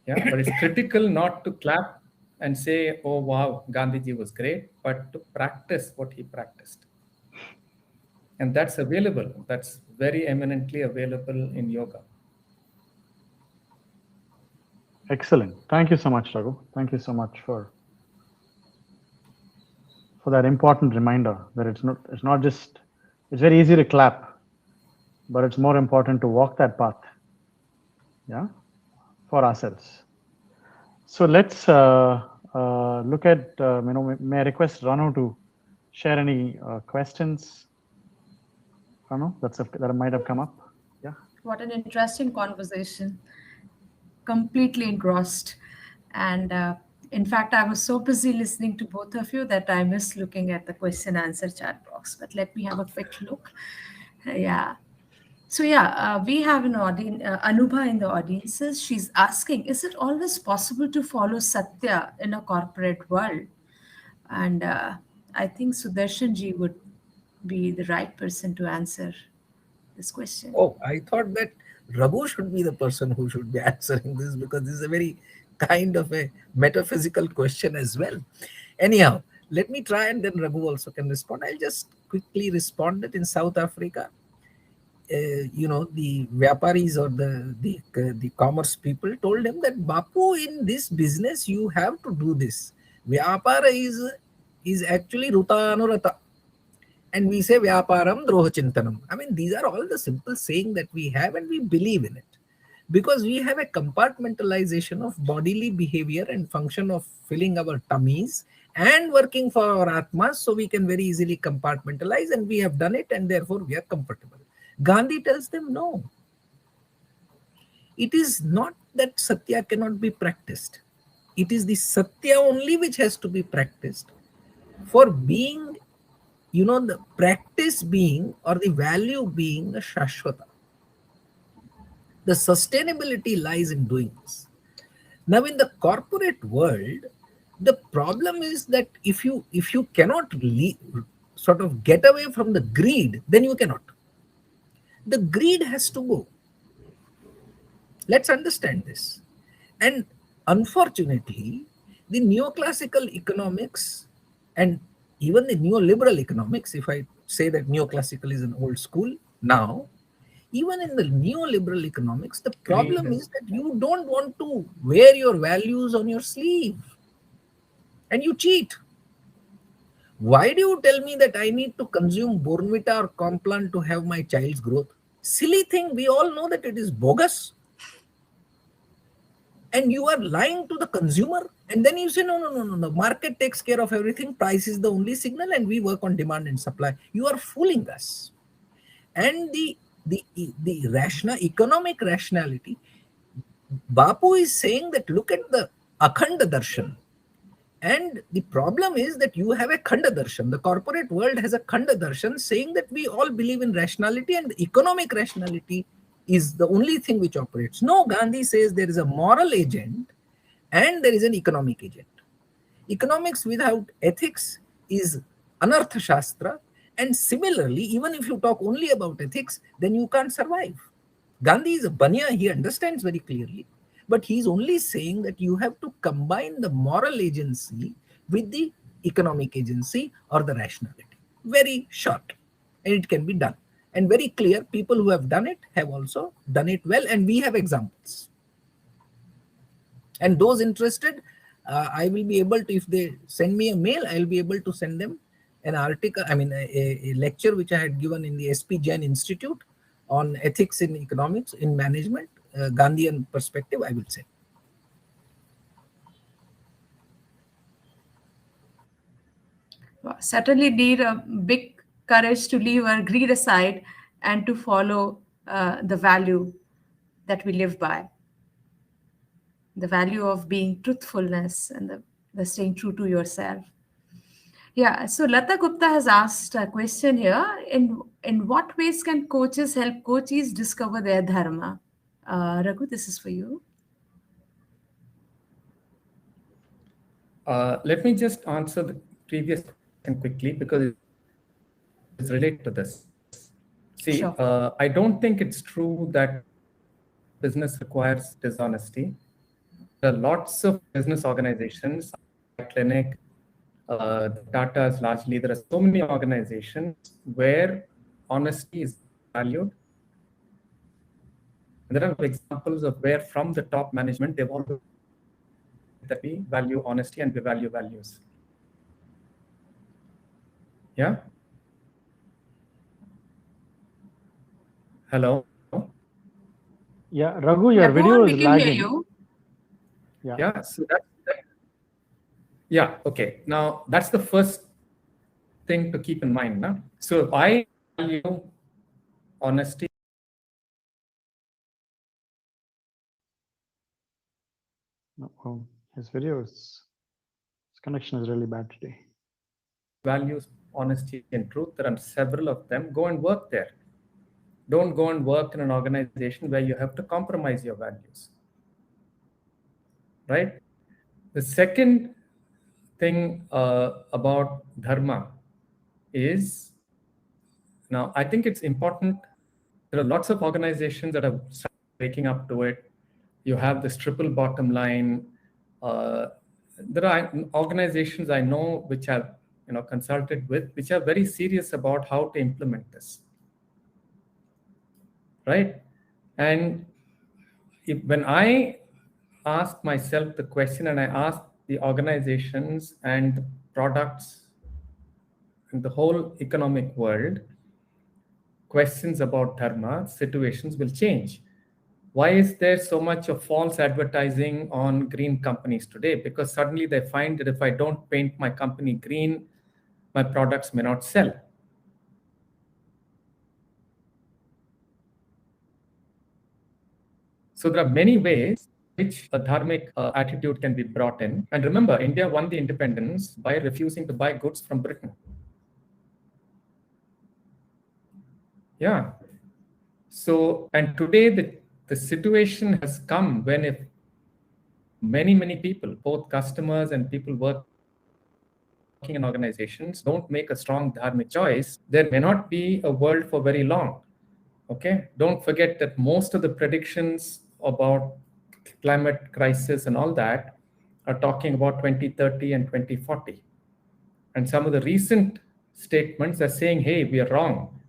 Yeah, but it's critical not to clap and say, oh, wow, Gandhiji was great, but to practice what he practiced. And that's available. That's very eminently available in yoga. Excellent. Thank you so much, Raghu. Thank you so much for that important reminder that it's very easy to clap, but it's more important to walk that path, for ourselves. So let's look at, may I request Ranu to share any questions don't know. That might have come up. Yeah. What an interesting conversation. Completely engrossed. And in fact, I was so busy listening to both of you that I missed looking at the question answer chat box. But let me have a quick look. Yeah. So yeah, we have an audience, Anubha in the audiences. She's asking, is it always possible to follow Satya in a corporate world? And I think Sudarshan ji would be the right person to answer this question. Oh, I thought that Raghu should be the person who should be answering this, because this is a very kind of a metaphysical question as well. Anyhow, let me try, and then Raghu also can respond. I'll just quickly respond that in South Africa, the Vyaparis or the commerce people told him that, Bapu, in this business you have to do this. Vyapara is actually Ruta Anurata. And we say Vyaparam Droha Chintanam. I mean, these are all the simple saying that we have, and we believe in it. Because we have a compartmentalization of bodily behavior and function of filling our tummies and working for our Atmas, so we can very easily compartmentalize, and we have done it, and therefore we are comfortable. Gandhi tells them no. It is not that Satya cannot be practiced. It is the Satya only which has to be practiced. For being, the practice being, or the value being, a Shashwata. The sustainability lies in doing this. Now, in the corporate world, the problem is that if you cannot sort of get away from the greed, then you cannot. The greed has to go. Let's understand this. And unfortunately, the neoclassical economics and even the neoliberal economics, if I say that neoclassical is an old school now, even in the neoliberal economics, the problem is that you don't want to wear your values on your sleeve, and you cheat. Why do you tell me that I need to consume Bournvita or Complan to have my child's growth? Silly thing. We all know that it is bogus. And you are lying to the consumer. And then you say, no. The market takes care of everything. Price is the only signal, and we work on demand and supply. You are fooling us. And the economic rationality, Bapu is saying that look at the Akhanda Darshan. And the problem is that you have a Khanda Darshan. The corporate world has a Khanda Darshan saying that we all believe in rationality, and the economic rationality is the only thing which operates. No, Gandhi says there is a moral agent and there is an economic agent. Economics without ethics is Anartha Shastra. And similarly, even if you talk only about ethics, then you can't survive. Gandhi is a Banya, he understands very clearly. But he's only saying that you have to combine the moral agency with the economic agency or the rationality. Very short. And it can be done. And very clear, people who have done it have also done it well. And we have examples. And those interested, I will be able to, if they send me a mail, I will be able to send them an article, a lecture which I had given in the SP Jain Institute on ethics in economics, in management, Gandhian perspective, I will say. Well, certainly need a big courage to leave our greed aside and to follow the value that we live by. The value of being truthfulness and the staying true to yourself. Yeah, so Lata Gupta has asked a question here. In what ways can coaches help coaches discover their dharma? Raghu, this is for you. Let me just answer the previous question quickly because it's related to this. See, sure. I don't think it's true that business requires dishonesty. There are lots of business organizations, clinic, Tata's largely, there are so many organizations where honesty is valued. There are examples of where from the top management, they've all that we value honesty and we value values. Yeah? Hello? Yeah, Raghu, your video is lagging. You. Yeah, so yeah, okay. Now, that's the first thing to keep in mind. No? So if I value honesty. No, his connection is really bad today. Values, honesty, and truth. There are several of them. Go and work there. Don't go and work in an organization where you have to compromise your values. Right? The second thing about dharma is, now I think it's important. There are lots of organizations that are waking up to it. You have this triple bottom line. There are organizations I know which I've consulted with, which are very serious about how to implement this. Right? And when I ask myself the question, and I ask the organizations and the products in the whole economic world questions about dharma, situations will change. Why is there so much of false advertising on green companies today? Because suddenly they find that if I don't paint my company green, my products may not sell. So there are many ways which a dharmic attitude can be brought in. And remember, India won the independence by refusing to buy goods from Britain. Yeah. So, and today the situation has come when if many people, both customers and people working in organizations, don't make a strong dharmic choice, there may not be a world for very long. Okay. Don't forget that most of the predictions about climate crisis and all that are talking about 2030 and 2040. And some of the recent statements are saying, hey, we are wrong.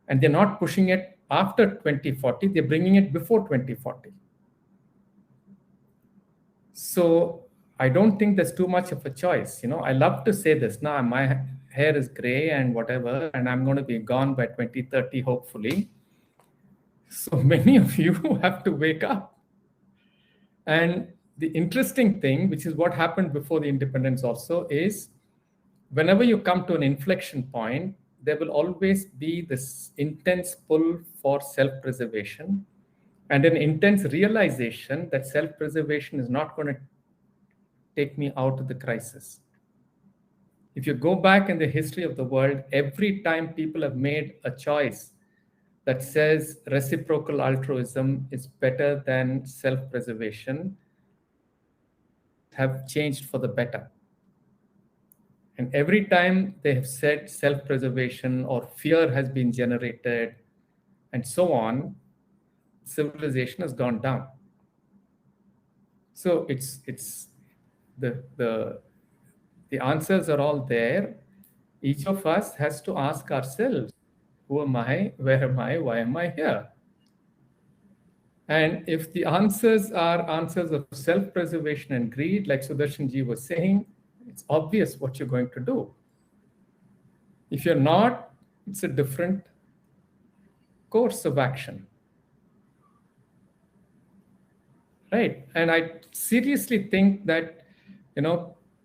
And they're not pushing it after 2040, they're bringing it before 2040. So I don't think there's too much of a choice. I love to say this. Now my hair is gray and whatever, and I'm going to be gone by 2030, hopefully. So many of you have to wake up. And the interesting thing, which is what happened before the independence also, is whenever you come to an inflection point, there will always be this intense pull for self-preservation and an intense realization that self-preservation is not going to take me out of the crisis. If you go back in the history of the world, every time people have made a choice that says reciprocal altruism is better than self-preservation, have changed for the better. And every time they have said self-preservation or fear has been generated and so on, civilization has gone down. So it's the answers are all there. Each of us has to ask ourselves, who am I? Where am I? Why am I here? And if the answers are answers of self-preservation and greed, like Sudarshan ji was saying, it's obvious what you're going to do. If you're not, it's a different course of action. Right? And I seriously think that,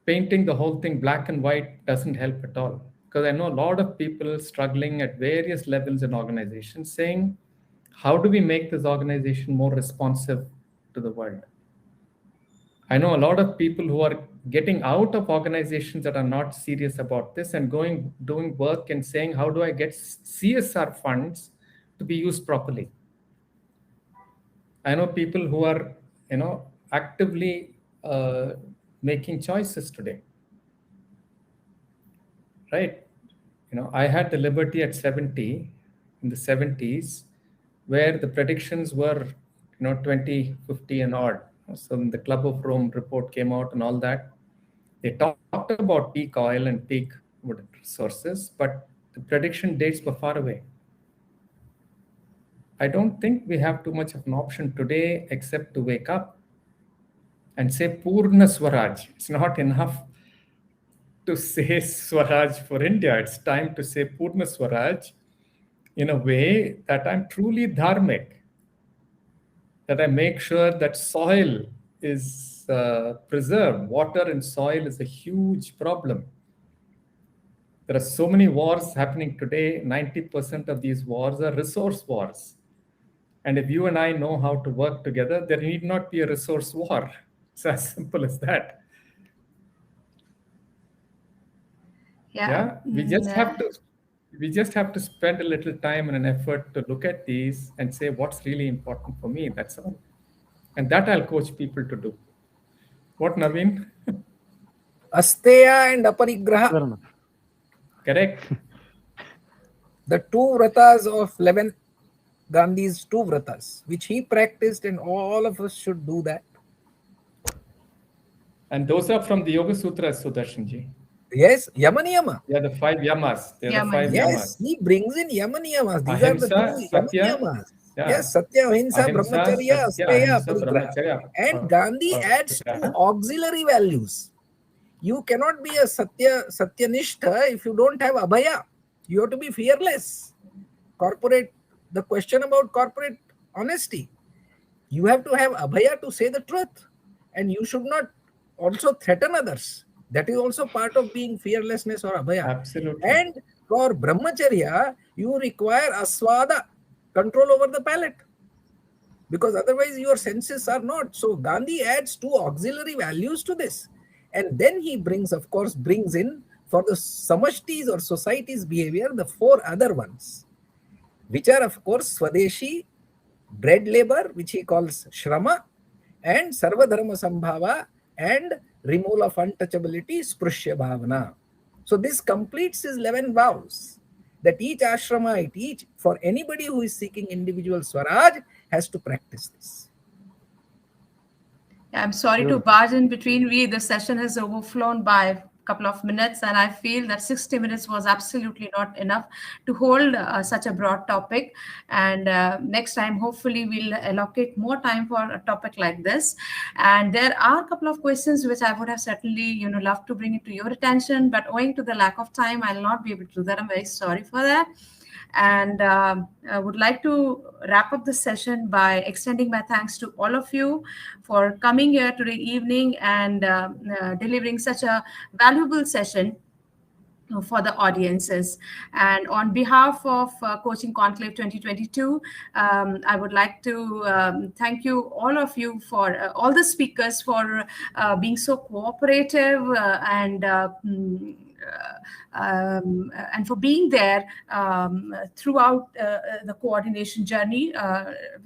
painting the whole thing black and white doesn't help at all. Because I know a lot of people struggling at various levels in organizations saying, how do we make this organization more responsive to the world? I know a lot of people who are getting out of organizations that are not serious about this and doing work and saying, how do I get CSR funds to be used properly? I know people who are, actively making choices today. Right? I had the liberty at 70, in the 70s, where the predictions were, 2050 and odd. So when the Club of Rome report came out and all that, they talked about peak oil and peak wood resources, but the prediction dates were far away. I don't think we have too much of an option today except to wake up and say Purna Swaraj. It's not enough to say Swaraj for India. It's time to say Purna Swaraj in a way that I'm truly dharmic, that I make sure that soil is preserved. Water and soil is a huge problem. There are so many wars happening today. 90% of these wars are resource wars. And if you and I know how to work together, there need not be a resource war. It's as simple as that. Yeah. We just have to spend a little time and an effort to look at these and say what's really important for me. That's all. And that I'll coach people to do. What, Naveen? Asteya and Aparigraha. Fair enough. Correct. The two vratas of 11 Gandhi's two vratas, which he practiced, and all of us should do that. And those are from the Yoga Sutras, Sudarshan ji. Yes, Yamaniyama. Yeah, the 5 yamas. They're the 5 Yes, yamas. he brings in Yamaniyamas. These Ahimsa, are the two Satya. Yamaniyamas. Yeah. Yes, Satya, Ahimsa, Brahmacharya, Satya, Asteya, Ahimsa, Aparigraha. Brahmacharya. And Gandhi adds two auxiliary values. You cannot be a Satyanishta if you don't have Abhaya. You have to be fearless. The question about corporate honesty. You have to have Abhaya to say the truth. And you should not also threaten others. That is also part of being fearlessness or Abhaya. Absolutely. And for Brahmacharya, you require Aswada, control over the palate. Because otherwise your senses are not. So Gandhi adds two auxiliary values to this. And then he brings in for the samashtis or society's behavior, the 4 other ones, which are of course Swadeshi, bread labor, which he calls Shrama, and Sarvadharma Sambhava, and removal of untouchability, Sprushya Bhavana. So this completes his 11 vows that each ashramite, for anybody who is seeking individual Swaraj, has to practice this. I'm sorry to barge in between. The session has overflown by a couple of minutes, and I feel that 60 minutes was absolutely not enough to hold such a broad topic. And next time, hopefully, we'll allocate more time for a topic like this. And there are a couple of questions which I would have certainly, loved to bring it to your attention, but owing to the lack of time, I'll not be able to do that. I'm very sorry for that. And I would like to wrap up the session by extending my thanks to all of you for coming here today evening and delivering such a valuable session for the audiences. And on behalf of Coaching Conclave 2022, I would like to thank you, all of you, for all the speakers for being so cooperative and for being there throughout the coordination journey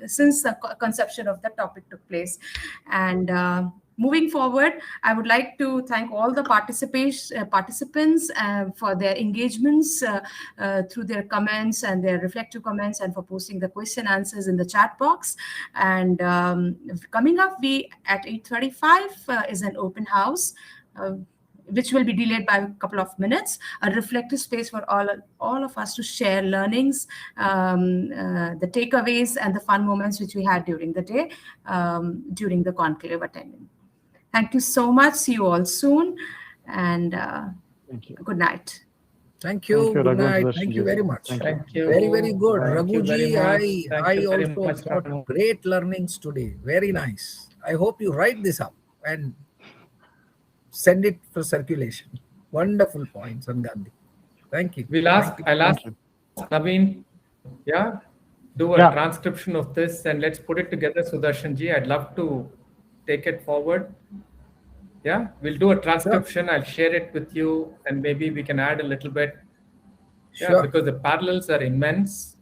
since the conception of the topic took place. And moving forward, I would like to thank all the participants for their engagements through their comments and their reflective comments, and for posting the question answers in the chat box. And coming up, at 8:35 is an open house, which will be delayed by a couple of minutes, a reflective space for all of us to share learnings, the takeaways, and the fun moments which we had during the day, during the conclave attendance. Thank you so much. See you all soon. And Thank you. Good night. Thank you. Good night. Thank you very much. Thank you. Very, very good. Thank you very Raghuji, much. I Thank you very also much, got Raghu. great learnings today. Very nice. I hope you write this up and send it for circulation. Wonderful points on Gandhi. Thank you. I'll ask Naveen, do a transcription of this and let's put it together, Sudarshan ji. I'd love to take it forward. Yeah, we'll do a transcription. Sure. I'll share it with you and maybe we can add a little bit. Sure. Because the parallels are immense.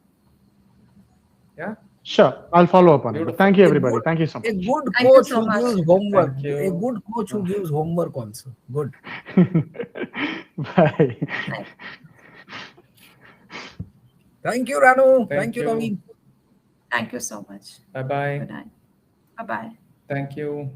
Yeah. Sure, I'll follow up on it. Thank you, everybody. Thank you so much. A good coach who gives homework. A good coach who gives homework also. Good. Bye. Thank you, Ranu. Thank you, Naveen. Thank you so much. Bye-bye. Good night. Bye-bye. Thank you.